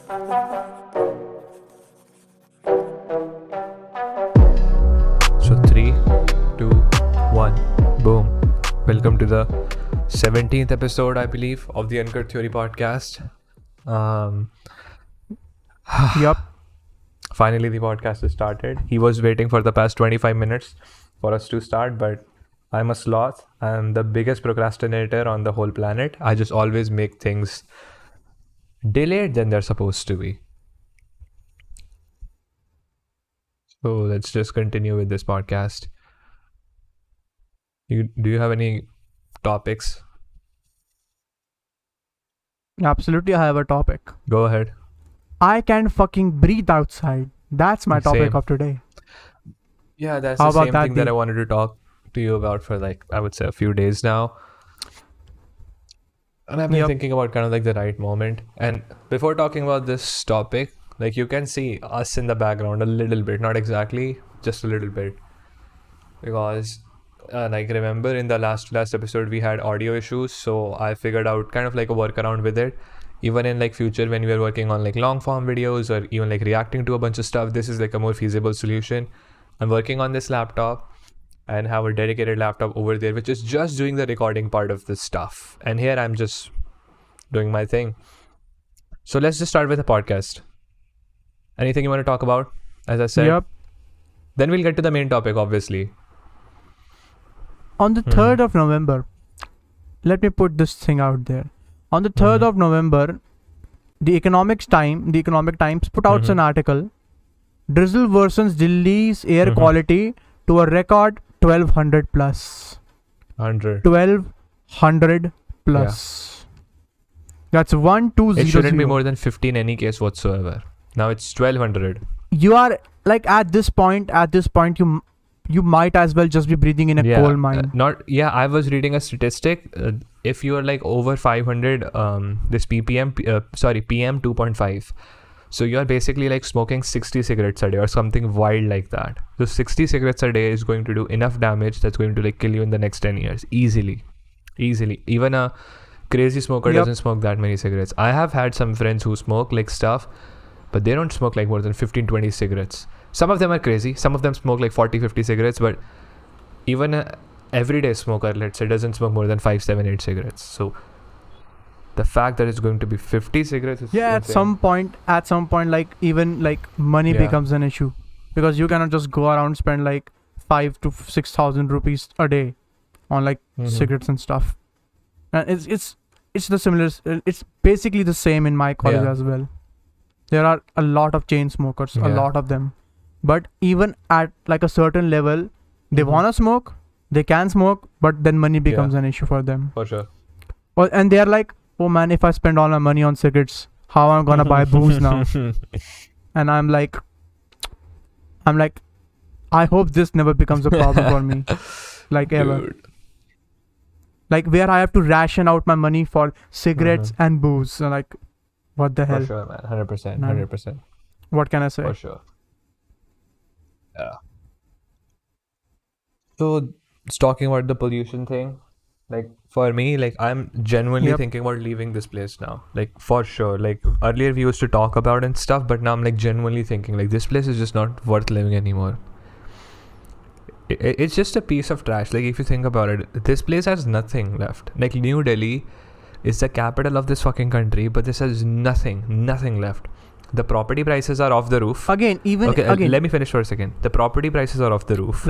So 3, 2, 1, boom. Welcome to the 17th episode, I believe, of the UnCut Theory Podcast. Yup. Finally, the podcast is started. He was waiting for the past 25 minutes for us to start, but I'm a sloth. I'm the biggest procrastinator on the whole planet. I just always make things delayed than they're supposed to be. So let's just continue with this podcast. Do you have any topics? Absolutely, I have a topic. Go ahead. I can fucking breathe outside. That's my topic Same. of today. Yeah, that's How the about same that, thing that Deep? I wanted to talk to you about for I would say a few days now. And I've been Yep. thinking about kind of the right moment. And before talking about this topic, you can see us in the background a little bit, not exactly, just a little bit. Because remember in the last episode we had audio issues, so I figured out kind of a workaround with it. Even in future when we are working on long form videos or even reacting to a bunch of stuff, this is a more feasible solution. I'm working on this laptop and have a dedicated laptop over there which is just doing the recording part of this stuff, and here I'm just doing my thing. So let's just start with the podcast. Anything you want to talk about? As I said, Yep. then we'll get to the main topic, obviously. On the 3rd of November, let me put this thing out there. On the 3rd of November, the Economic Times put out an article. Drizzle worsens Delhi's air quality to a record 1200 plus. 100. 1200 plus. That's 1200. It shouldn't be more than 50 in any case whatsoever. Now it's 1200. You are at this point, you might as well just be breathing in a coal mine. I was reading a statistic. If you are over 500, this PM 2.5. So you are basically smoking 60 cigarettes a day or something wild like that. So 60 cigarettes a day is going to do enough damage that's going to kill you in the next 10 years. Easily. Even a crazy smoker doesn't smoke that many cigarettes. I have had some friends who smoke stuff, but they don't smoke more than 15-20 cigarettes. Some of them are crazy. Some of them smoke 40-50 cigarettes, but even a everyday smoker, let's say, doesn't smoke more than 5, 7, 8 cigarettes. So the fact that it's going to be 50 cigarettes is insane. At some point, even money becomes an issue, because you cannot just go around spend 5 to 6,000 rupees a day on cigarettes and stuff. And it's the similar. It's basically the same in my college as well. There are a lot of chain smokers, a lot of them. But even at a certain level, they wanna smoke, they can smoke, but then money becomes an issue for them. For sure. Well, and they're like, oh man, if I spend all my money on cigarettes, how am I gonna buy booze now? And I'm like, I hope this never becomes a problem for me, ever. Dude. Where I have to ration out my money for cigarettes and booze. So what the hell? For sure, man. 100%. Man. 100%. What can I say? For sure. Yeah. So, it's talking about the pollution thing. For me, I'm genuinely thinking about leaving this place now. For sure. Earlier we used to talk about and stuff, but now I'm genuinely thinking this place is just not worth living anymore. It's just a piece of trash. If you think about it, this place has nothing left. New Delhi is the capital of this fucking country, but this has nothing left. The property prices are off the roof. Again, let me finish for a second. The property prices are off the roof.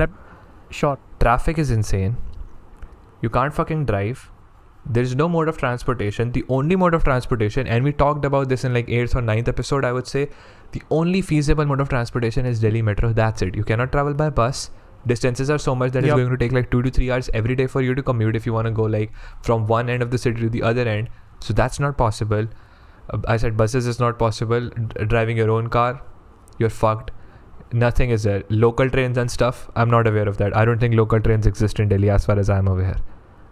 Sure. Traffic is insane. You can't fucking drive. There's no mode of transportation. The only mode of transportation, and we talked about this in 8th or 9th episode, I would say, the only feasible mode of transportation is Delhi Metro. That's it. You cannot travel by bus. Distances are so much that it's going to take 2 to 3 hours every day for you to commute if you want to go from one end of the city to the other end. So that's not possible. I said buses is not possible. Driving your own car, you're fucked. Nothing is there. Local trains and stuff, I'm not aware of that. I don't think local trains exist in Delhi as far as I'm aware.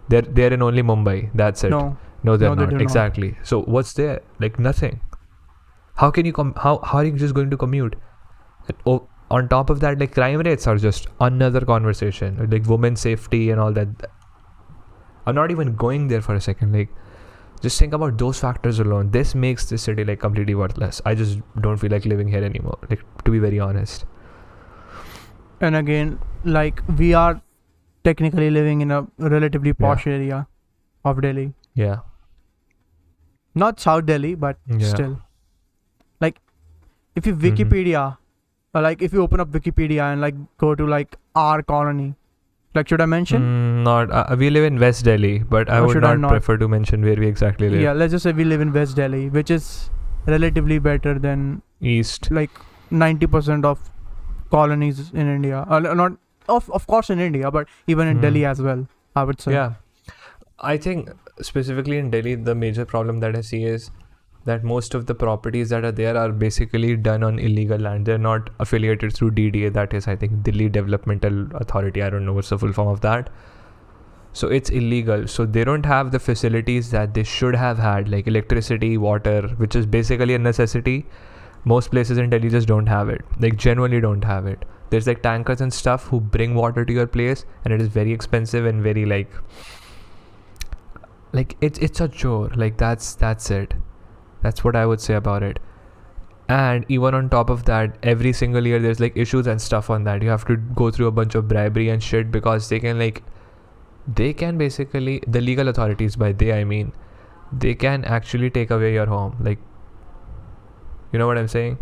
They're in only Mumbai. That's it. No, they're they not. do Exactly. not. So what's there? Nothing. How can you how are you just going to commute? On top of that, crime rates are just another conversation. Women's safety and all that. I'm not even going there for a second. Just think about those factors alone. This makes this city like completely worthless. I just don't feel like living here anymore, like, to be very honest. And again, like, we are technically living in a relatively posh area of Delhi. Yeah. Not South Delhi, but still. Like, if you Wikipedia, or like if you open up Wikipedia and like go to like our colony, like, should I mention? Not. We live in West Delhi, but I would not prefer to mention where we exactly live. Yeah, let's just say we live in West Delhi, which is relatively better than East. Like 90% of colonies in India. Not of course in India, but even in Delhi as well, I would say. Yeah. I think specifically in Delhi, the major problem that I see is that most of the properties that are there are basically done on illegal land. They're not affiliated through DDA, that is, I think, Delhi Developmental Authority. I don't know what's the full form of that. So it's illegal. So they don't have the facilities that they should have had, like electricity, water, which is basically a necessity. Most places in Delhi just don't have it. Like, genuinely don't have it. There's like tankers and stuff who bring water to your place, and it is very expensive and very like it's a chore. Like, that's it. That's what I would say about it. And even on top of that, every single year there's like issues and stuff on that. You have to go through a bunch of bribery and shit, because they can basically, the legal authorities, by they I mean, they can actually take away your home. Like, you know what I'm saying?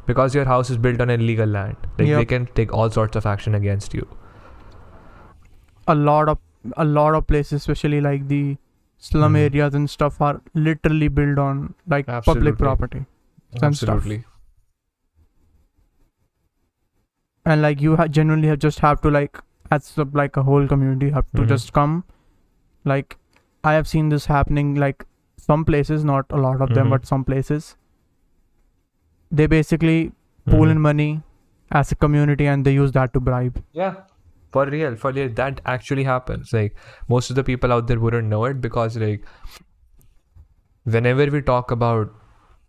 Because your house is built on illegal land. Like, they can take all sorts of action against you. A lot of places, especially like the slum areas and stuff, are literally built on like public property. Absolutely. And stuff. And like, you genuinely have to like, as like a whole community, have to just come. Like, I have seen this happening, like some places, not a lot of them, but some places, they basically pool in money as a community and they use that to bribe. Yeah. For real, that actually happens. Like, most of the people out there wouldn't know it, because like, whenever we talk about,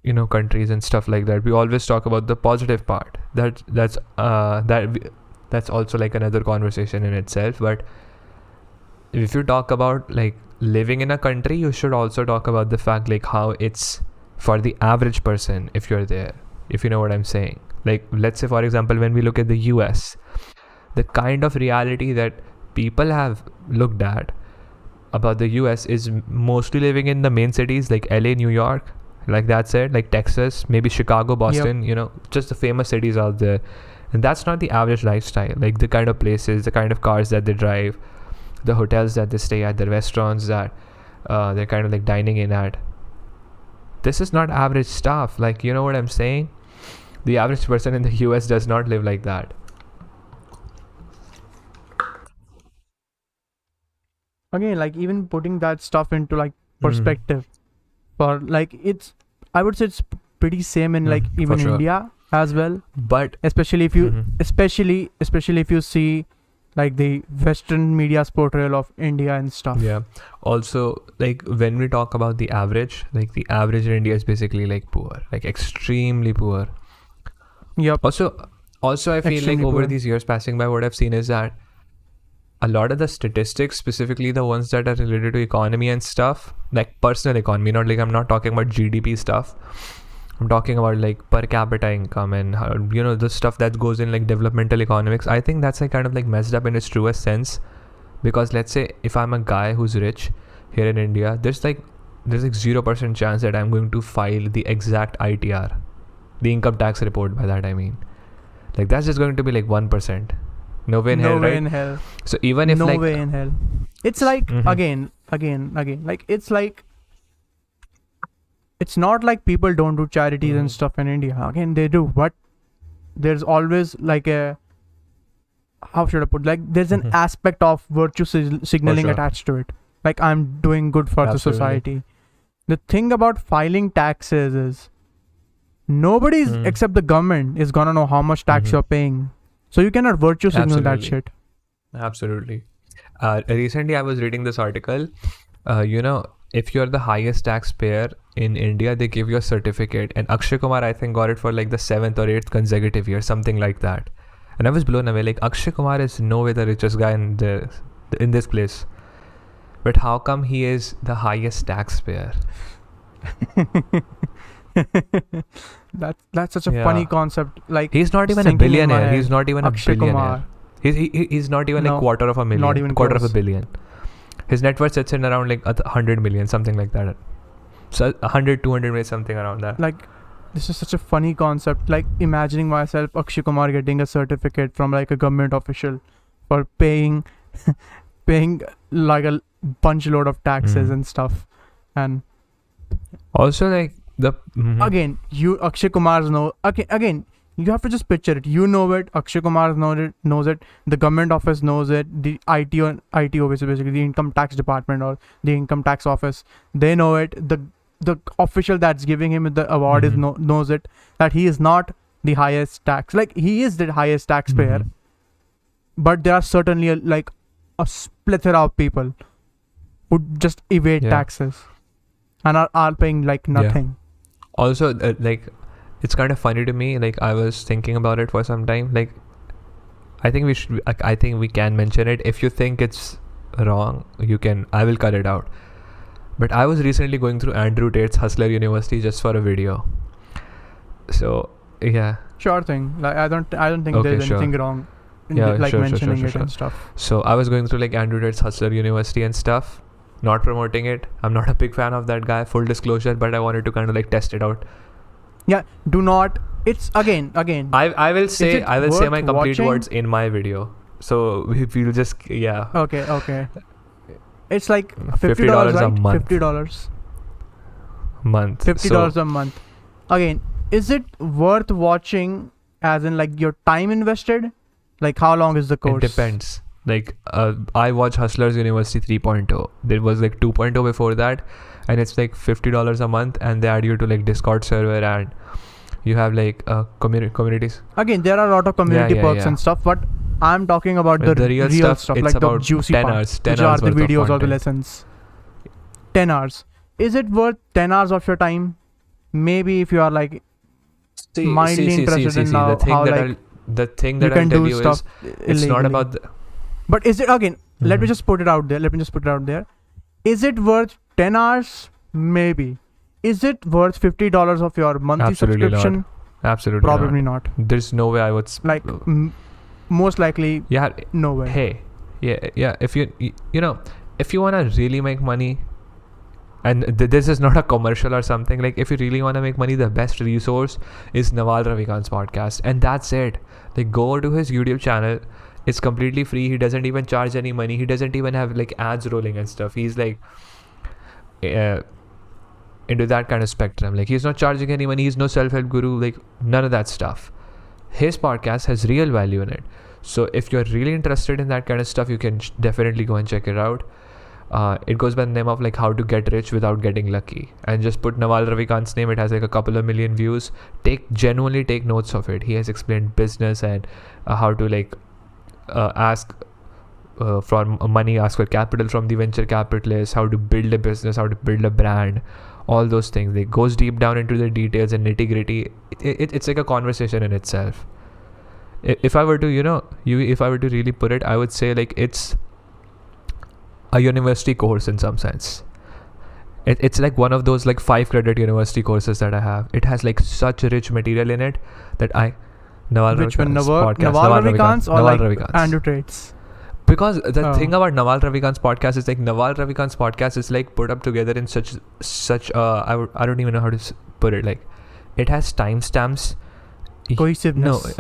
you know, countries and stuff like that, we always talk about the positive part. That's also like another conversation in itself. But if you talk about like living in a country, you should also talk about the fact like how it's for the average person if you're there, if you know what I'm saying. Like, let's say, for example, when we look at the US, the kind of reality that people have looked at about the US is mostly living in the main cities like LA, New York, like that's it, like Texas, maybe Chicago, Boston, you know, just the famous cities out there. And that's not the average lifestyle. Like, the kind of places, the kind of cars that they drive, the hotels that they stay at, the restaurants that they're kind of like dining in at. This is not average stuff. Like, you know what I'm saying? The average person in the US does not live like that. Again, like, even putting that stuff into like perspective, for like, I would say it's pretty same in like even India as well. But especially if you especially if you see like the Western media's portrayal of India and stuff. Yeah. Also, like, when we talk about the average, like the average in India is basically like poor, like extremely poor. Yep. Also I feel like over these years passing by, what I've seen is that a lot of the statistics, specifically the ones that are related to economy and stuff, like personal economy, not like, I'm not talking about GDP stuff. I'm talking about like per capita income and how, you know, the stuff that goes in like developmental economics. I think that's like kind of like messed up in its truest sense, because let's say if I'm a guy who's rich here in India, there's like 0% chance that I'm going to file the exact ITR, the income tax report. By that I mean, like, that's just going to be like 1%. No way in hell, right? In hell. So even if no way in hell. It's like again. Like, it's like, it's not like people don't do charities and stuff in India. Again, they do, but there's always like a, how should I put, like, there's an aspect of virtue signaling attached to it. Like, I'm doing good for the society. The thing about filing taxes is nobody's except the government is gonna know how much tax you're paying. So you cannot virtue signal that shit. Absolutely. Recently I was reading this article. You know, if you're the highest taxpayer in India, they give you a certificate. And Akshay Kumar, I think, got it for like the 7th or 8th consecutive year, something like that. And I was blown away. Like, Akshay Kumar is no way the richest guy in this place. but how come he is the highest taxpayer? That's such a funny concept. Like, he's not even a sinking in my billionaire. head. He's not even a Akshay billionaire. Kumar. He's not even like No, quarter of a million. not even quarter of close. a billion. His net worth sits in around like 100 million, something like that. So 100, 200 million, something around that. Like, this is such a funny concept. Like, imagining myself, Akshay Kumar, getting a certificate from like a government official for paying like a bunch load of taxes and stuff. And Also, like the again, Akshay Kumar's know. Again, you have to just picture it. You know it. Akshay Kumar knows it. The government office knows it. The ITO, basically the income tax department or the income tax office, they know it. The official that's giving him the award is knows it, that he is not the highest tax. Like, he is the highest taxpayer, but there are certainly like a plethora of people who just evade taxes and are paying like nothing. Also, like, it's kind of funny to me. Like, I was thinking about it for some time. Like, I think we can mention it. If you think it's wrong, I will cut it out. But I was recently going through Andrew Tate's Hustler University just for a video. So yeah, sure thing. Like, I don't think there's anything wrong in mentioning it and stuff. So I was going through like Andrew Tate's Hustler University and stuff. Not promoting it. I'm not a big fan of that guy. Full disclosure, but I wanted to kind of like test it out. Yeah, do not. It's again. I will say my complete watching? words in my video. So we'll just Okay. It's like $50 right? a month. $50 month. $50 a month. Again, is it worth watching? As in, like, your time invested? Like, how long is the course? It depends. Like, I watch Hustlers University 3.0. There was like 2.0 before that, and it's like $50 a month, and they add you to like Discord server, and you have like communities. Again, there are a lot of community perks and stuff, but I'm talking about the real stuff it's like the about juicy 10 part, hours, which are the videos or the lessons. 10 hours. Is it worth 10 hours of your time? Maybe if you are like mildly interested in now how like the thing that you can I'll tell do you stuff is it's not about but is it, again, let me just put it out there. Is it worth 10 hours? Maybe. Is it worth $50 of your monthly subscription? Not. Absolutely Probably not. There's no way I would like most likely no way. Hey, yeah, if you know, if you want to really make money, and this is not a commercial or something, like, if you really want to make money, the best resource is Naval Ravikant's podcast, and that's it. Like, go to his YouTube channel. It's completely free. He doesn't even charge any money. He doesn't even have like ads rolling and stuff. He's like into that kind of spectrum. Like, he's not charging any money. He's no self-help guru. Like, none of that stuff. His podcast has real value in it. So if you're really interested in that kind of stuff, you can definitely go and check it out. It goes by the name of like How to Get Rich Without Getting Lucky, and just put Naval Ravikant's name. It has like a couple of million views. Genuinely take notes of it. He has explained business and how to like ask for money, ask for capital from the venture capitalists, how to build a business, how to build a brand, all those things. It goes deep down into the details and nitty gritty. It's like a conversation in itself. If I were to really put it, I would say like it's a university course in some sense. It's like one of those like 5-credit university courses that I have. It has like such rich material in it that Naval Ravikant's or like Ravikant's? Andrew Tate's? Because the thing about Naval Ravikant's podcast is like Naval Ravikant's podcast is like put up together in such I don't even know how to put it. Like, it has timestamps. Cohesiveness.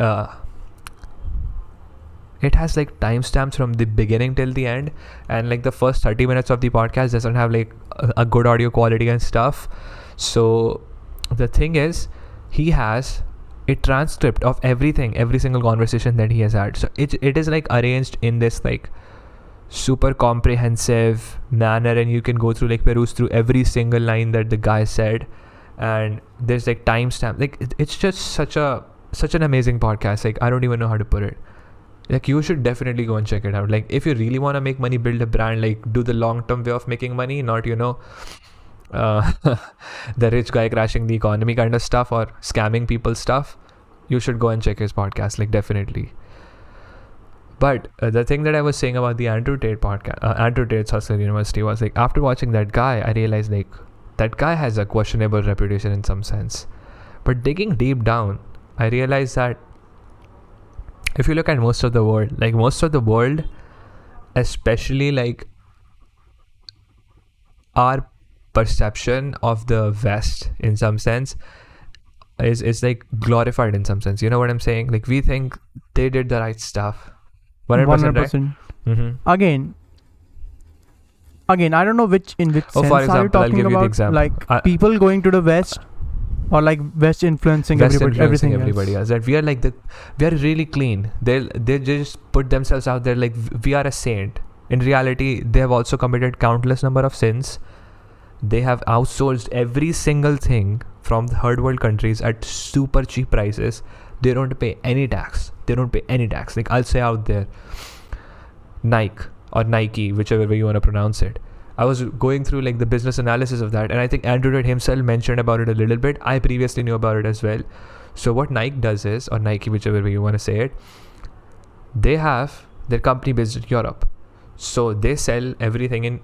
It has like timestamps from the beginning till the end, and like the first 30 minutes of the podcast doesn't have like a good audio quality and stuff. So the thing is, he has a transcript of every single conversation that he has had. So it is like arranged in this like super comprehensive manner, and you can go through like peruse through every single line that the guy said, and there's like timestamp. Like, it's just such an amazing podcast. Like, I don't even know how to put it. Like, you should definitely go and check it out. Like, if you really want to make money, build a brand, like, do the long-term way of making money, not, the rich guy crashing the economy kind of stuff or scamming people stuff, you should go and check his podcast, like, definitely. But the thing that I was saying about the Andrew Tate podcast, Andrew Tate's Hustle University, was like, after watching that guy, I realized like that guy has a questionable reputation in some sense. But digging deep down, I realized that if you look at most of the world, especially like our perception of the West in some sense is like glorified in some sense. You know what I'm saying? Like we think they did the right stuff. 100%, right? Mm-hmm. Again, I don't know in which sense for example, are you talking I'll give about? you the example. Like people going to the West, or like West influencing everything else. That we are really clean. They just put themselves out there like we are a saint. In reality, they have also committed countless number of sins. They have outsourced every single thing from the third world countries at super cheap prices. They don't pay any tax. Like I'll say out there, Nike, whichever way you want to pronounce it. I was going through like the business analysis of that, and I think Andrew Tate himself mentioned about it a little bit. I previously knew about it as well. So what Nike does is, or Nike, whichever way you want to say it, they have their company based in Europe. So they sell everything in,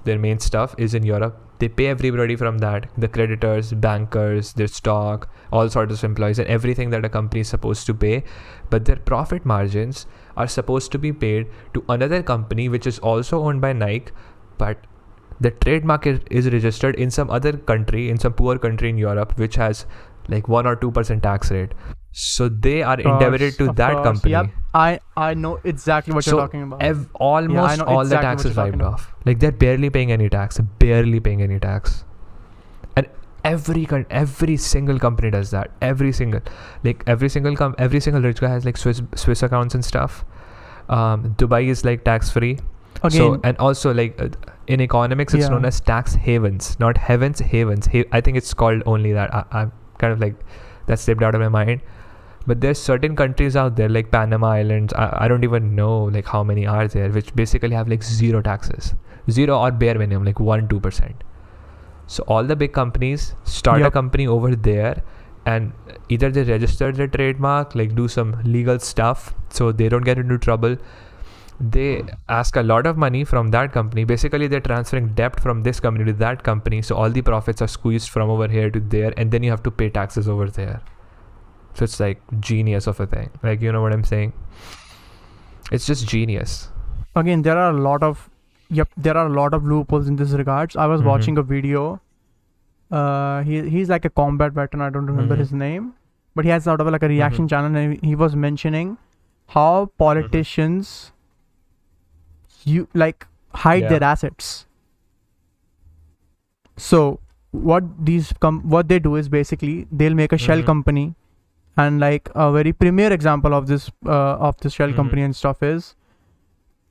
their main stuff is in Europe. They pay everybody from that, the creditors, bankers, their stock, all sorts of employees, and everything that a company is supposed to pay. But their profit margins are supposed to be paid to another company which is also owned by Nike, but the trademark is registered in some other country, in some poor country in Europe, which has like 1 or 2% tax rate. So they are indebted to that company. Yep. I know exactly what you're talking about. Almost all the taxes wiped off. Like they're barely paying any tax. And every single company does that. Every single rich guy has like Swiss accounts and stuff. Dubai is like tax free. Again, so, and also like in economics, it's known as tax havens, not havens. I think it's called only that. I'm kind of like that slipped out of my mind. But there's certain countries out there like Panama Islands. I don't even know like how many are there, which basically have like zero taxes, zero or bare minimum, like 1-2%. So all the big companies start a company over there, and either they register their trademark, like do some legal stuff so they don't get into trouble. They ask a lot of money from that company. Basically, they're transferring debt from this company to that company. So all the profits are squeezed from over here to there, and then you have to pay taxes over there. So it's like genius of a thing. Like, you know what I'm saying? It's just genius. Again, there are a lot of loopholes in this regards. I was watching a video. He's like a combat veteran. I don't remember his name, but he has sort of like a reaction channel, and he was mentioning how politicians hide their assets. So what they do is basically they'll make a shell company, and like a very premier example of this shell company and stuff is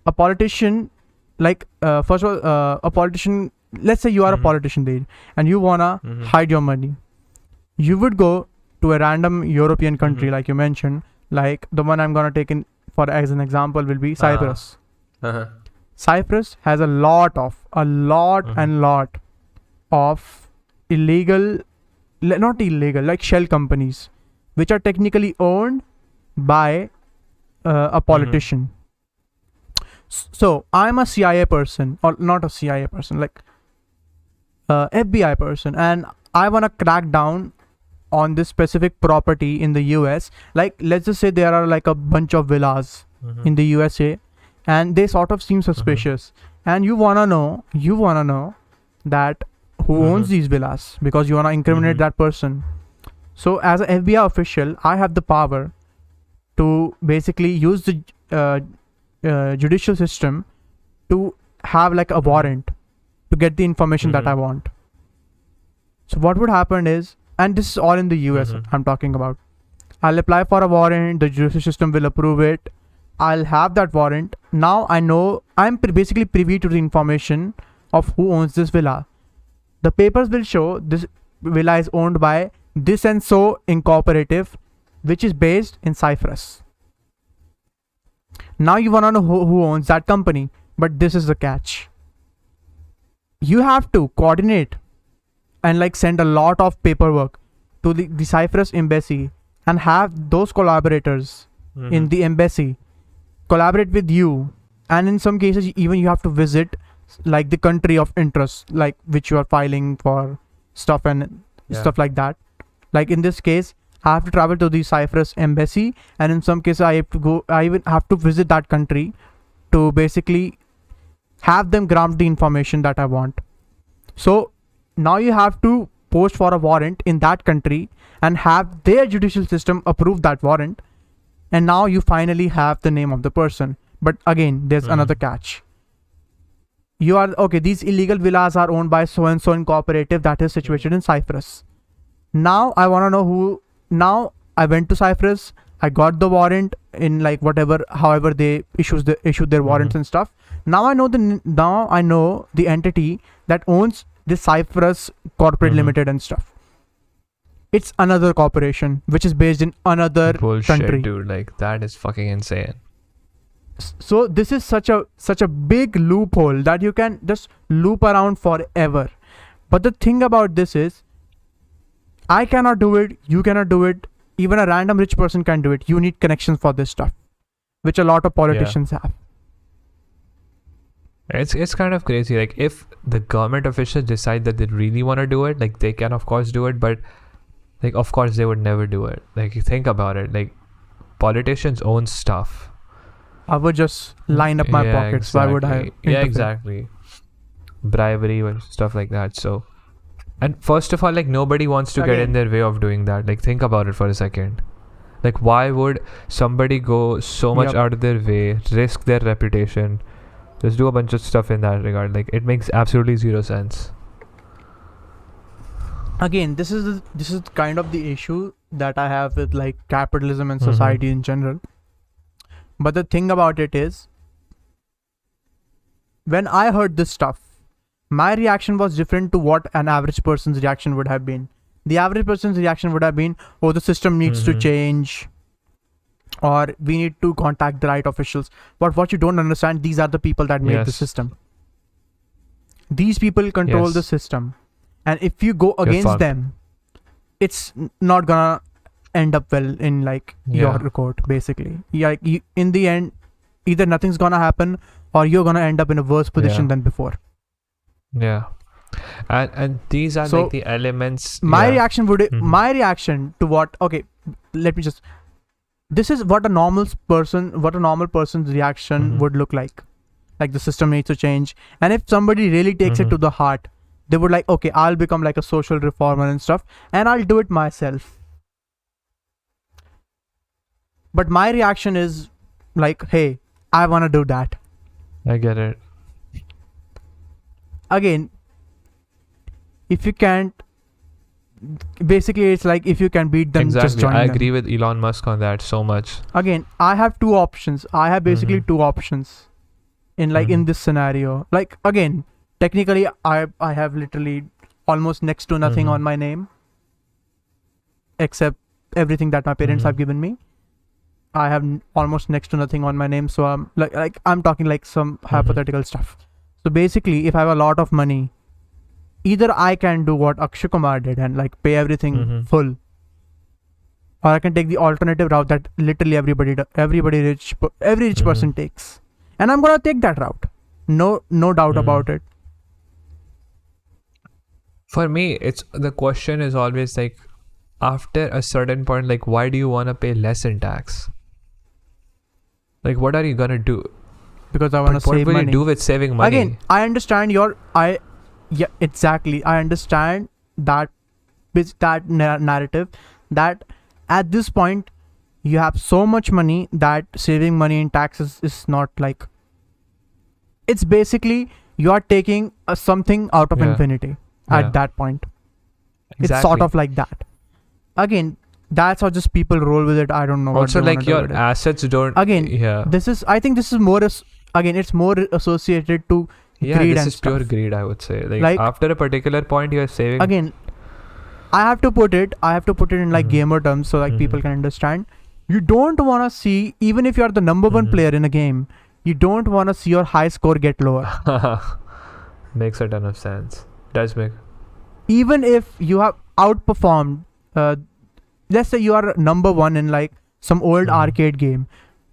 a politician. Like first of all, a politician. Let's say you are a politician, Dave, and you wanna hide your money. You would go to a random European country, like you mentioned, like the one I'm gonna take in for as an example will be Cyprus. Cyprus has a lot of illegal, not illegal, like shell companies, which are technically owned by a politician. So I'm a CIA person, or not a CIA person, like FBI person, and I want to crack down on this specific property in the US. Like, let's just say there are like a bunch of villas in the USA, and they sort of seem suspicious, and you wanna know that who owns these villas, because you wanna incriminate that person. So as an FBI official, I have the power to basically use the judicial system to have like a warrant to get the information that I want. So what would happen is, and this is all in the US I'm talking about, I'll apply for a warrant, the judicial system will approve it, I'll have that warrant. Now I know I'm basically privy to the information of who owns this villa. The papers will show this villa is owned by this and so incorporative, which is based in Cyprus. Now you wanna know who owns that company, but this is the catch. You have to coordinate and like send a lot of paperwork to the Cyprus embassy and have those collaborators in the embassy collaborate with you, and in some cases even you have to visit like the country of interest, like which you are filing for stuff and stuff like that. Like in this case, I have to travel to the Cyprus embassy, and in some cases I even have to visit that country to basically have them grant the information that I want. So now you have to post for a warrant in that country and have their judicial system approve that warrant, and now you finally have the name of the person. But again, there's another catch. You are okay, these illegal villas are owned by so and so incorporative that is situated in Cyprus. Now I want to know who. Now I went to Cyprus, I got the warrant in like however they issued their warrants and stuff. Now I know the entity that owns the Cyprus corporate limited and stuff. It's another corporation which is based in another country. Dude, like that is fucking insane. So this is such a big loophole that you can just loop around forever. But the thing about this is, I cannot do it, you cannot do it, even a random rich person can do it. You need connections for this stuff, which a lot of politicians have. It's kind of crazy. Like if the government officials decide that they really want to do it, like they can of course do it, but like of course they would never do it. Like you think about it, like politicians own stuff. I would just line up my pockets. Exactly. Why would I interfere? Yeah, exactly. Bribery and stuff like that. So, and first of all, like nobody wants to get in their way of doing that. Like think about it for a second. Like why would somebody go so much out of their way, risk their reputation, just do a bunch of stuff in that regard? Like it makes absolutely zero sense. Again, this is kind of the issue that I have with like capitalism and society in general. But the thing about it is, when I heard this stuff, my reaction was different to what an average person's reaction would have been. The average person's reaction would have been, oh, the system needs to change, or we need to contact the right officials. But what you don't understand, these are the people that made the system. These people control the system. And if you go against them, it's not gonna end up well in like your court, basically. In the end, either nothing's gonna happen or you're gonna end up in a worse position than before. And these are like the elements. My reaction to what, okay, let me just, this is what a normal person's reaction would look like the system needs to change. And if somebody really takes it to the heart, they would like, okay, I'll become like a social reformer and stuff, and I'll do it myself. But my reaction is like, hey, I want to do that. I get it. Again, if you can't, basically it's like if you can beat them, just join them. I agree with Elon Musk on that so much. Again, I have two options. I have basically two options in like in this scenario. Like again, technically I have literally almost next to nothing on my name, except everything that my parents have given me. I have almost next to nothing on my name, so I'm like I'm talking like some hypothetical stuff. So basically, if I have a lot of money, either I can do what Akshay Kumar did and like pay everything full, or I can take the alternative route that literally every rich person takes, and I'm gonna take that route. No doubt about it. For me, it's the question is always like, after a certain point, like why do you want to pay less in tax? Like what are you gonna do? Because I want to save money. What will you do with saving money? Again, I understand exactly. I understand that narrative that at this point you have so much money that saving money in taxes is not like, it's basically you are taking something out of infinity at that point. Exactly. It's sort of like that. Again, that's how just people roll with it. I don't know. Also, like your assets don't. Again, I think this is more. It's more associated to greed and stuff. Pure greed, I would say. Like after a particular point, you are saving. Again, I have to put it in like gamer terms so like people can understand. You don't want to see, even if you are the number one player in a game, you don't want to see your high score get lower. Makes a ton of sense. Does make. Even if you have outperformed, let's say you are number one in like some old arcade game,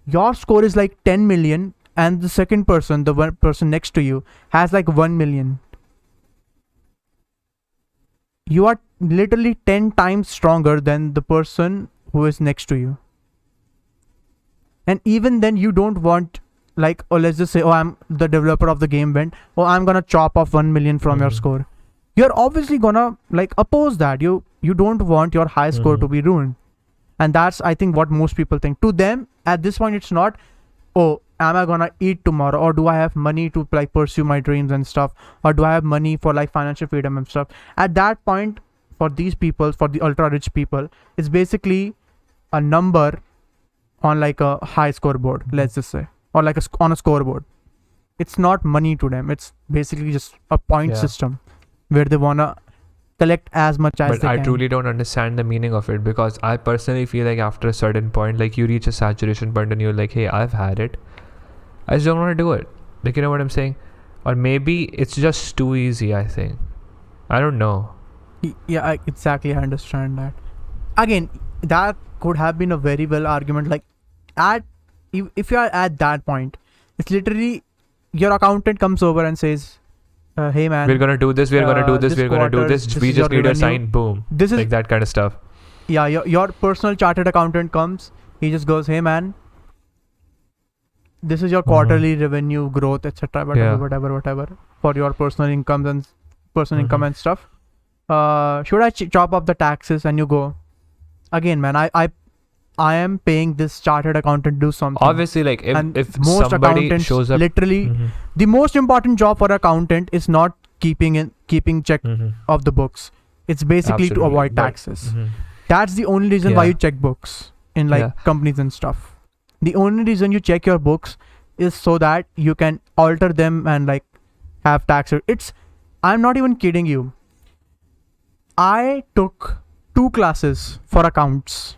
your score is like 10 million and the second person, the one person next to you, has like 1 million. You are literally 10 times stronger than the person who is next to you. And even then you don't want, like, oh, let's just say, oh, I'm the developer of the game went, oh, I'm gonna chop off 1 million from your score. You're obviously gonna like oppose that. You don't want your high score to be ruined. And that's, I think, what most people think. To them, at this point, it's not, oh, am I gonna eat tomorrow, or do I have money to like pursue my dreams and stuff, or do I have money for like financial freedom and stuff. At that point, for these people, for the ultra rich people, it's basically a number on like a high scoreboard, let's just say, or like on a scoreboard. It's not money to them. It's basically just a point system where they wanna collect as much as they can. But I truly don't understand the meaning of it, because I personally feel like after a certain point, like you reach a saturation point and you're like, hey, I've had it, I just don't want to do it. Like, you know what I'm saying? Or maybe it's just too easy, I think. I don't know. Yeah, exactly. I understand that. Again, that could have been a very well argument. Like, if you are at that point, it's literally your accountant comes over and says, hey man, we're gonna do this, we're gonna do this, we're gonna do this, we just need a sign, boom. This is like that kind of stuff. Yeah, your personal chartered accountant comes, he just goes, hey man, this is your quarterly revenue growth, etc. whatever for your personal incomes and income and stuff. Should I chop up the taxes? And you go, again man, I am paying this chartered accountant to do something. Obviously, like if most somebody shows up, literally the most important job for an accountant is not keeping check of the books. It's basically to avoid taxes. That's the only reason why you check books in like companies and stuff. The only reason you check your books is so that you can alter them and like have tax. I'm not even kidding you. I took 2 classes for accounts.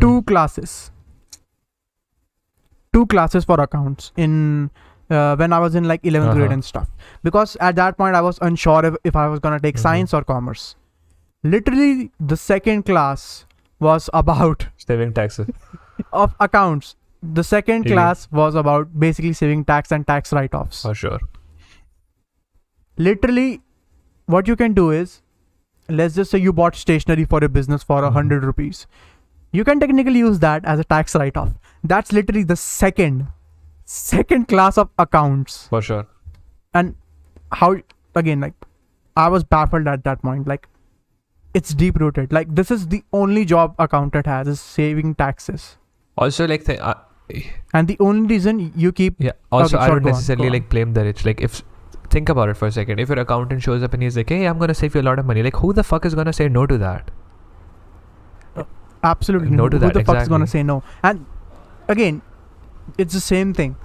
2 classes for accounts in when I was in like 11th grade and stuff, because at that point I was unsure if I was gonna take science or commerce. Literally the second class was about saving taxes of accounts. The second class was about basically saving tax and tax write-offs. For sure. Literally what you can do is, let's just say you bought stationery for a business for 100 rupees. You can technically use that as a tax write-off. That's literally the second class of accounts. For sure. And how, again, like, I was baffled at that point. Like, it's deep-rooted. Like, this is the only job accountant has, is saving taxes. Also, like, and the only reason you keep... Yeah, also, I don't necessarily, like, blame the rich. Like, think about it for a second. If your accountant shows up and he's like, hey, I'm going to save you a lot of money. Like, who the fuck is going to say no to that? Absolutely no to that. Who the fuck is gonna say no? And again, it's the same thing.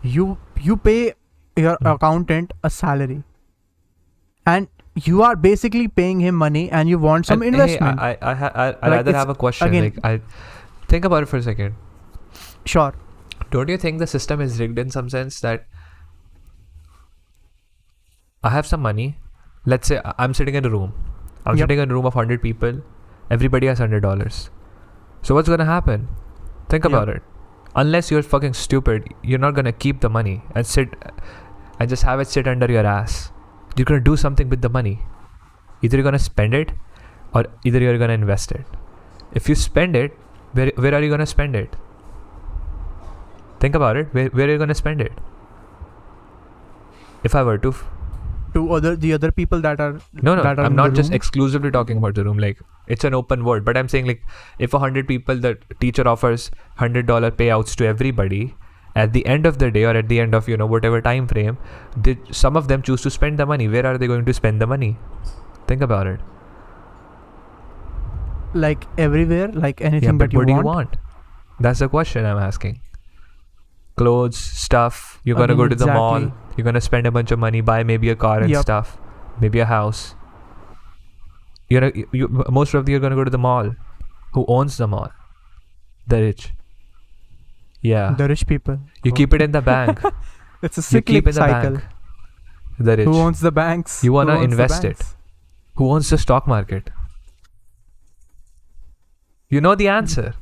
You pay your accountant a salary, and you are basically paying him money, and you want some investment. Hey, I rather have a question. Again, like, I think about it for a second. Sure. Don't you think the system is rigged in some sense that I have some money? Let's say I'm sitting in a room. I'm sitting in a room of 100 people. Everybody has $100. So what's gonna happen? Think about it. Unless you're fucking stupid, you're not gonna keep the money and just have it sit under your ass. You're gonna do something with the money. Either you're gonna spend it, or either you're gonna invest it. If you spend it, where are you gonna spend it? Think about it. Where are you gonna spend it? If I were to the other people that are I'm not just exclusively talking about the room. Like, it's an open world, but I'm saying, like, if 100 people, the teacher offers $100 payouts to everybody, at the end of the day or at the end of whatever time frame, some of them choose to spend the money. Where are they going to spend the money? Think about it. Like everywhere, like anything that you want. What do you want? That's the question I'm asking. Clothes, stuff. You're gonna go to the mall. You're gonna spend a bunch of money, buy maybe a car and stuff, maybe a house. Most probably you're gonna go to the mall. Who owns the mall? The rich. Yeah. The rich people. You keep it in the bank. It's a cyclic cycle. The rich. Who owns the banks? You wanna invest it. Who owns the stock market? You know the answer.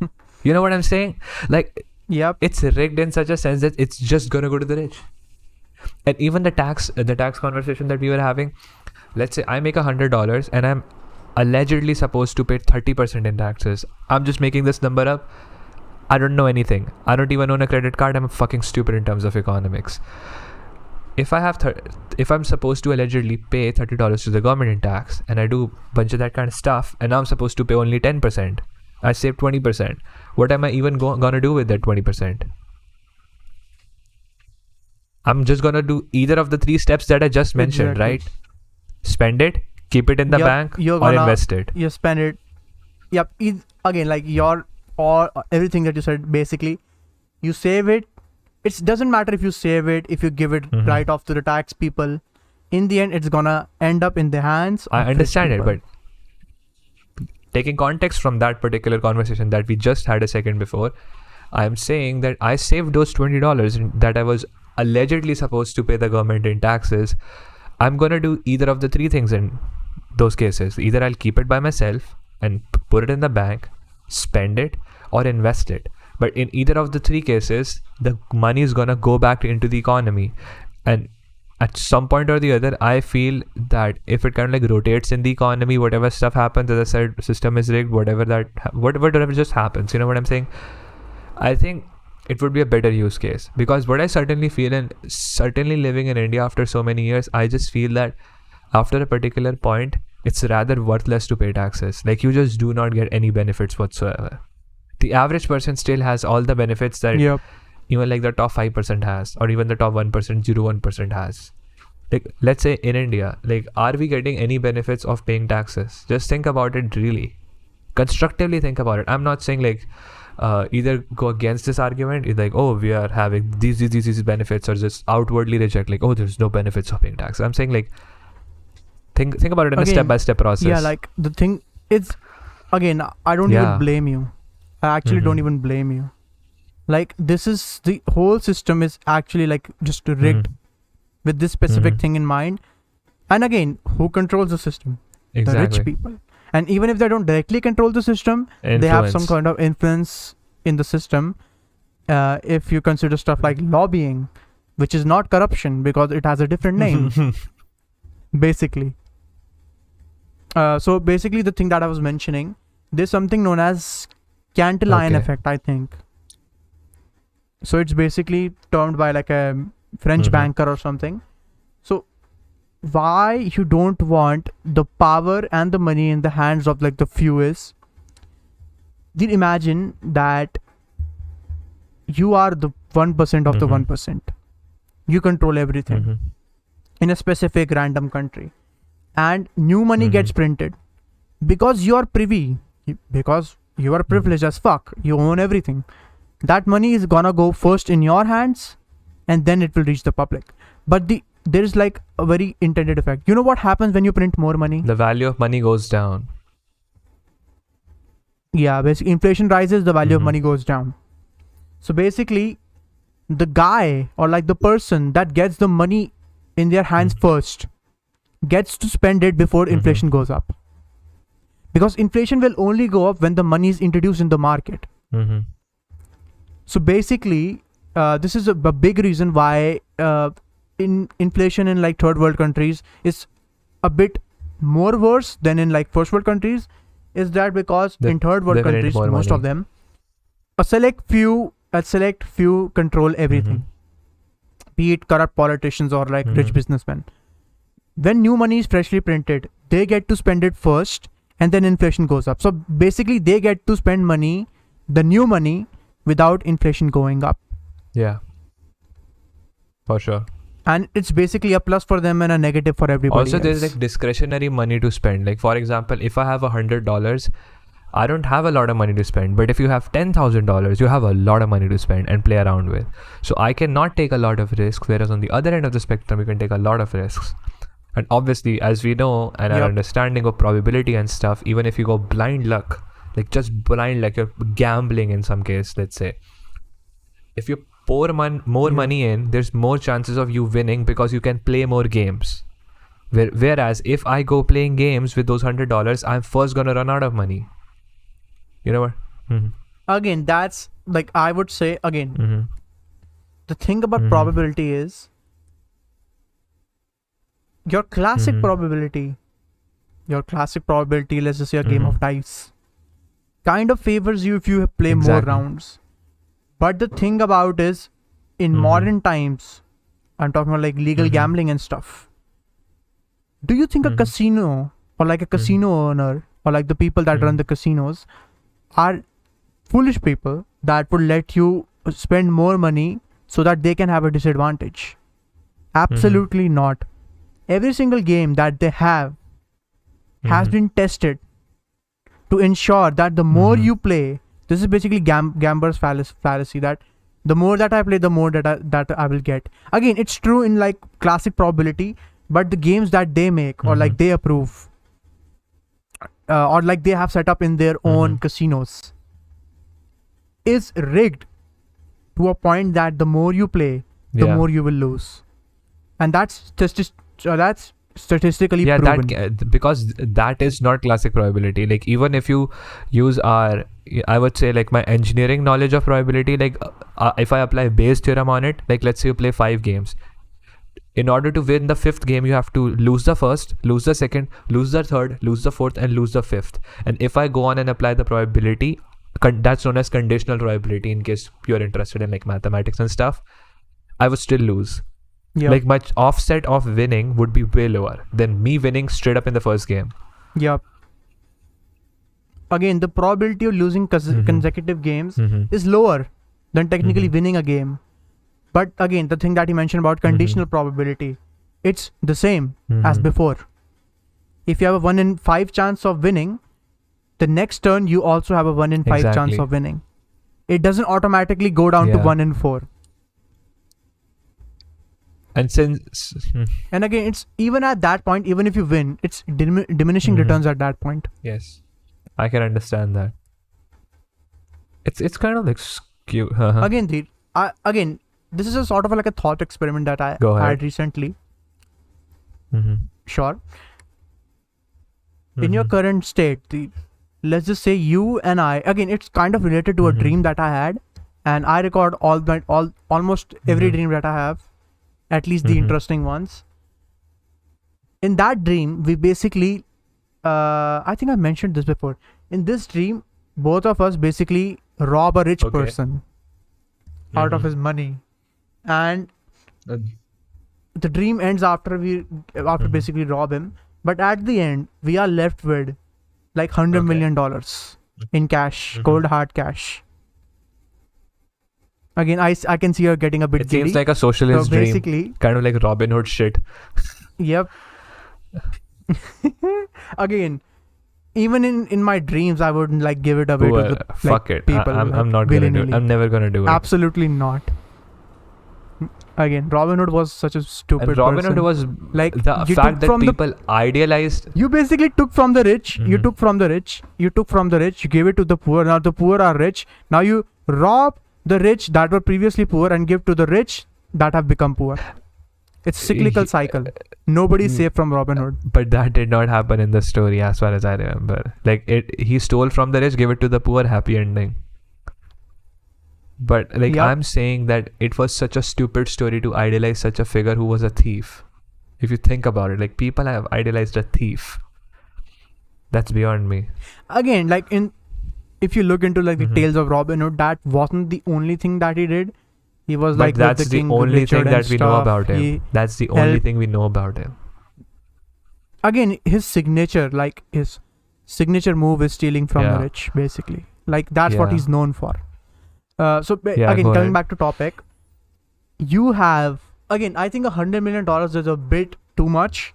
You know what I'm saying? Like, Yep. It's rigged in such a sense that it's just gonna go to the rich. And even the tax conversation that we were having, let's say I make $100 and I'm allegedly supposed to pay 30% in taxes. I'm just making this number up. I don't know anything. I don't even own a credit card. I'm fucking stupid in terms of economics. If I'm supposed to allegedly pay $30 to the government in tax, and I do a bunch of that kind of stuff, and I'm supposed to pay only 10%, I save 20%. What am I even gonna do with that 20%? I'm just gonna do either of the three steps that I just mentioned, right? Spend it, keep it in the bank, or invest it. You spend it. Yep. Again, like everything that you said, basically, you save it. It doesn't matter if you save it, if you give it right off to the tax people. In the end, it's gonna end up in the hands of I understand it, but taking context from that particular conversation that we just had a second before, I'm saying that I saved those $20 that I was allegedly supposed to pay the government in taxes. I'm gonna do either of the three things in those cases. Either I'll keep it by myself and put it in the bank, spend it, or invest it. But in either of the three cases, the money is gonna go back into the economy. And at some point or the other, I feel that if it kind of like rotates in the economy, whatever stuff happens, as I said, system is rigged, whatever just happens, you know what I'm saying? I think it would be a better use case. Because what I certainly feel, and certainly living in India after so many years, I just feel that after a particular point, it's rather worthless to pay taxes. Like, you just do not get any benefits whatsoever. The average person still has all the benefits that even like the top 5% has, or even the top 1%, 0.1% has. Like, let's say in India, like, are we getting any benefits of paying taxes? Just think about it, really. Constructively think about it. I'm not saying like either go against this argument, it's like, oh, we are having these benefits, or just outwardly reject, like, oh, there's no benefits of paying taxes. I'm saying, like, think about it in a step-by-step process. Yeah, like, the thing is, again, I don't even blame you. I actually don't even blame you. Like, the whole system is actually like just rigged with this specific thing in mind. And again, who controls the system? Exactly. The rich people. And even if they don't directly control the system, they have some kind of influence in the system. If you consider stuff like lobbying, which is not corruption because it has a different name, basically. So basically, the thing that I was mentioning, there's something known as Cantillon effect, I think. So it's basically termed by like a French banker or something. So why you don't want the power and the money in the hands of like the few is, did imagine that you are the 1% of the 1%. You control everything in a specific random country, and new money gets printed because you are privy, because you are privileged as fuck. You own everything. That money is gonna go first in your hands, and then it will reach the public. But there is like a very intended effect. You know what happens when you print more money? The value of money goes down. Yeah, basically inflation rises, the value of money goes down. So basically, the guy or like the person that gets the money in their hands first gets to spend it before inflation goes up. Because inflation will only go up when the money is introduced in the market. So basically, this is a big reason why inflation in like third world countries is a bit more worse than in like first world countries. Is that because in third world countries, most of them, a select few control everything, be it corrupt politicians or like rich businessmen. When new money is freshly printed, they get to spend it first, and then inflation goes up. So basically, they get to spend money, the new money, without inflation going up. Yeah, for sure. And it's basically a plus for them and a negative for everybody Also, else. there's like discretionary money to spend. Like, for example, if I have $100, I don't have a lot of money to spend. But if you have $10,000, you have a lot of money to spend and play around with. So I cannot take a lot of risks, whereas on the other end of the spectrum, you can take a lot of risks. And obviously, as we know, and our understanding of probability and stuff, even if you go blind luck, like just blind, like you're gambling in some case, let's say, if you pour more money in, there's more chances of you winning because you can play more games. Whereas if I go playing games with those $100, I'm first gonna run out of money. You know what? again, that's like, I would say again, Mm-hmm. the thing about Mhm. probability is your classic Mhm. probability. Your classic probability, let's just say a game of Mhm. dice, kind of favors you if you play more Exactly. rounds. But the thing about is, in Mhm. modern times, I'm talking about like legal Mhm. gambling and stuff. Do you think a Mhm. casino or like a casino owner or like the people that run Mhm. the casinos are foolish people that would let you spend more money so that they can have a disadvantage? Absolutely not. Every single game that they have has Mhm. been tested to ensure that the more Mhm. you play, this is basically gambler's fallacy, that the more that I play, the more that I will get. Again, it's true in like classic probability, but the games that they make or like Mhm. they approve or like they have set up in their own Mhm. casinos is rigged to a point that the more you play, the Yeah. more you will lose, and that's statistically Yeah, proven. because that is not classic probability. Like, even if you use our, I would say, like, my engineering knowledge of probability, like, if I apply Bayes theorem on it, like, let's say you play 5 games. In order to win the 5th game, you have to lose the first, lose the second, lose the third, lose the fourth, and lose the 5th. And if I go on and apply the probability, that's known as conditional probability, in case you're interested in like mathematics and stuff, I would still lose. Yep. Like, my offset of winning would be way lower than me winning straight up in the first game. Yep. Again, the probability of losing consecutive games Mm-hmm. is lower than technically Mhm. winning a game. But again, the thing that you mentioned about conditional probability, it's the same as Mhm. before. If you have a 1 in 5 chance of winning, the next turn you also have a 1 in 5 chance Exactly. of winning. It doesn't automatically go down to Yeah. 1 in 4. And since And again, it's even at that point, even if you win, it's diminishing Mhm. returns at that point. yes, I can understand that. It's kind of like skew. Again, this is a sort of like a thought experiment that I Go had ahead. recently. Mm-hmm. Sure. In your current state, let's just say you and I, again, it's kind of related to a Mhm. dream that I had, and I record almost every Mhm. dream that I have, at least the Mhm. interesting ones. In that dream, we basically, I think I mentioned this before. In this dream, both of us basically rob a rich Okay. person out of Mhm. his money, and Uh, the dream ends after Mhm. basically rob him. But at the end, we are left with like $100 Okay. million in cash, Mhm. cold hard cash. Again, I can see you're getting a bit It giddy. seems like a socialist So dream, basically, kind of like Robin Hood shit. yep. Again, even in my dreams, I wouldn't like give it away Poor, to the fuck it. people. I'm like, not gonna do it. willy-nilly. I'm never gonna do it. Absolutely not. Again, Robin Hood was such a stupid And Robin person. Hood was Like, the you fact took that from the- people idealized. You basically took from the rich. You Mhm. took from the rich. You took from the rich. You gave it to the poor. Now the poor are rich. Now you rob the rich that were previously poor and give to the rich that have become poor. It's cyclical cycle. Nobody's safe from Robin Hood. But that did not happen in the story, as far as I remember. Like, he stole from the rich, gave it to the poor, happy ending. But like, Yup. I'm saying that it was such a stupid story to idealize such a figure who was a thief. If you think about it, like, people have idealized a thief. That's beyond me. Again, like if you look into like the Mhm. tales of Robin Hood, that wasn't the only thing that he did. He was But like with that's the the king only Richard thing and that we know stuff. about him. He- That's the only helped- thing we know about him. Again, his signature move is stealing from Yeah. the rich, basically. Like that's what Yeah. he's known for. Yeah, Again, go coming ahead. back to topic, you have, again, I think $100 million is a bit too much.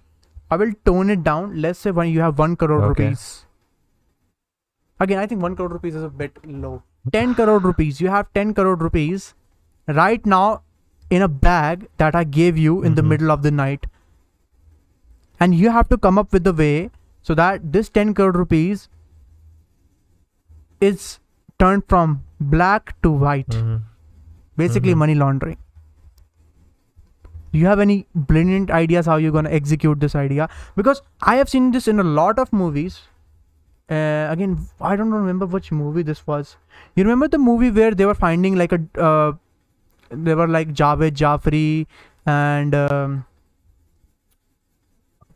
I will tone it down. Let's say when you have 1 crore Okay. rupees. Again, I think 1 crore rupees is a bit low. 10 crore rupees. You have 10 crore rupees right now in a bag that I gave you in the Mhm. middle of the night. And you have to come up with a way so that this 10 crore rupees is turned from black to white. Mhm. Basically, Mhm. money laundering. Do you have any brilliant ideas how you're going to execute this idea? Because I have seen this in a lot of movies again, I don't remember which movie this was. You remember the movie where they were finding like they were like Javed Jafri and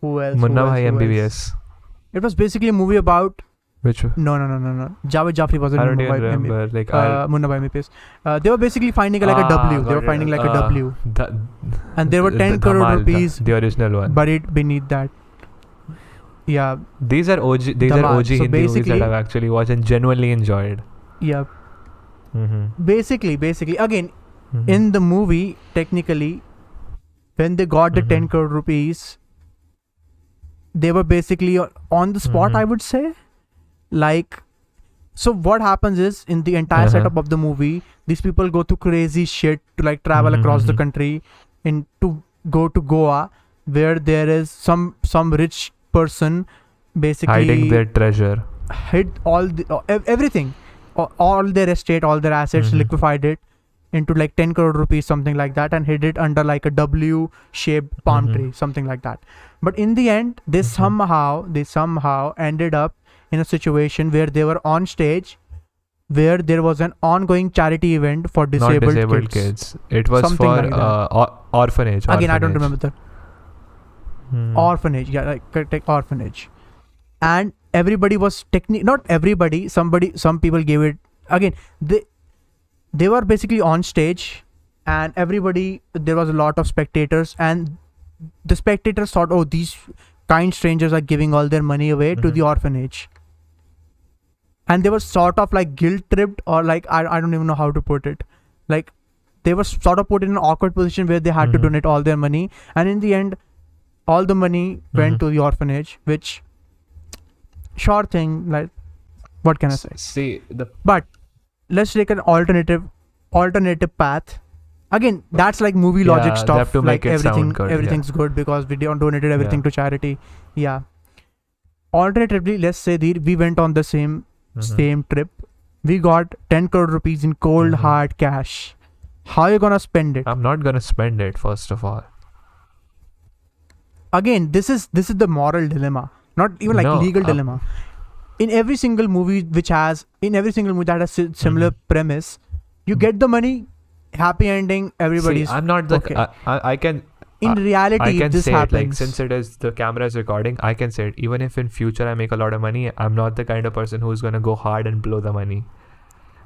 who else? Munna who else, Bhai who else? MBBS. It was basically a movie about. Which No. Javed Jafri wasn't I don't Munna even Bhai remember. Like Munna Bhai MBBS. They were basically finding like a W. They were finding like a W. And there were 10 crore Dhamal, rupees the original one. buried beneath that. Yeah, These are OG. These Dhamal. are OG So Hindi movies that basically- I've actually watched and genuinely enjoyed. yeah. Mm-hmm. Basically, again, in the movie, technically, when they got the 10 crore rupees, they were basically on the spot, I would say. Like, so what happens is, in the entire setup of the movie, these people go through crazy shit to like travel across the country and to go to Goa, where there is some rich person basically hiding their treasure. hid all everything, all their estate, all their assets, liquefied it into like 10 crore rupees, something like that, and hid it under like a W-shaped palm tree, something like that. But in the end, they somehow ended up in a situation where they were on stage, where there was an ongoing charity event for Not disabled kids. It was Something for like orphanage. Again, I don't remember the Hmm. orphanage. Yeah, like take orphanage. And everybody was not everybody. Some people gave it. Again, they were basically on stage, and everybody, there was a lot of spectators, and the spectators thought, oh, these kind strangers are giving all their money away to the orphanage. And they were sort of like guilt tripped, or like I don't even know how to put it. Like, they were sort of put in an awkward position where they had to donate all their money, and in the end, all the money went to the orphanage, which, sure thing, like, what can I say? See, But let's take an alternative path. Again, that's like movie logic they stuff. have to like make it sound good, everything's good because we donated everything to charity. Yeah. Alternatively, let's say we went on the same trip. We got 10 crore rupees in cold hard cash. How are you gonna spend it? I'm not gonna spend it, first of all. Again, this is the moral dilemma, not even like legal dilemma. In every single movie that has similar premise, you get the money, happy ending, everybody's. See, I'm not the. okay. I can. In reality, I can this say happens. it, like, since it is the camera is recording, I can say it. Even if in future I make a lot of money, I'm not the kind of person who's gonna go hard and blow the money.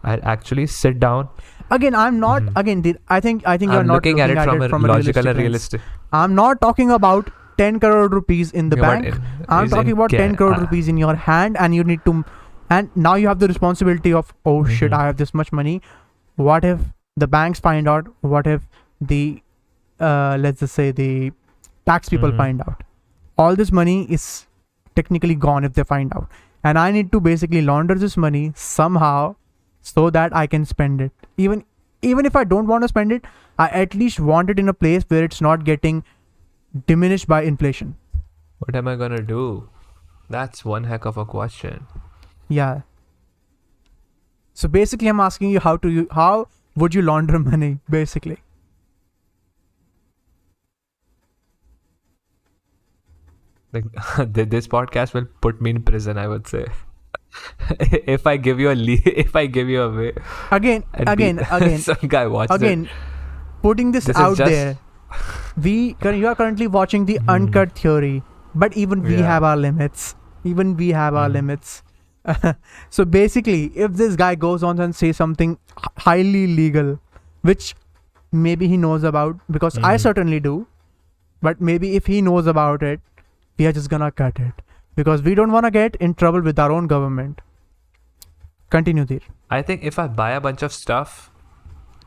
I'll actually sit down. Again, I'm not. Again, I think you're I'm not looking at it from a logical and realistic. I'm not talking about 10 crore rupees in the bank. I'm talking about 10 crore rupees in your hand, and you need to. And now you have the responsibility of, oh shit, I have this much money. What if the banks find out? What if the let's just say the tax people find out? All this money is technically gone if they find out, and I need to basically launder this money somehow so that I can spend it. Even if I don't want to spend it, I at least want it in a place where it's not getting diminished by inflation. What am I gonna do? That's one heck of a question. Yeah. So basically, I'm asking you how would you launder money, basically? Like, this podcast will put me in prison, I would say. if I give you a way. Again, some guy watches again, it. putting this out there. You are currently watching the UnCut Theory, but even we have our limits. So basically, if this guy goes on and says something highly legal, which maybe he knows about, because I certainly do, but maybe if he knows about it, we are just gonna cut it because we don't want to get in trouble with our own government. Continue, Dheer. I think if I buy a bunch of stuff,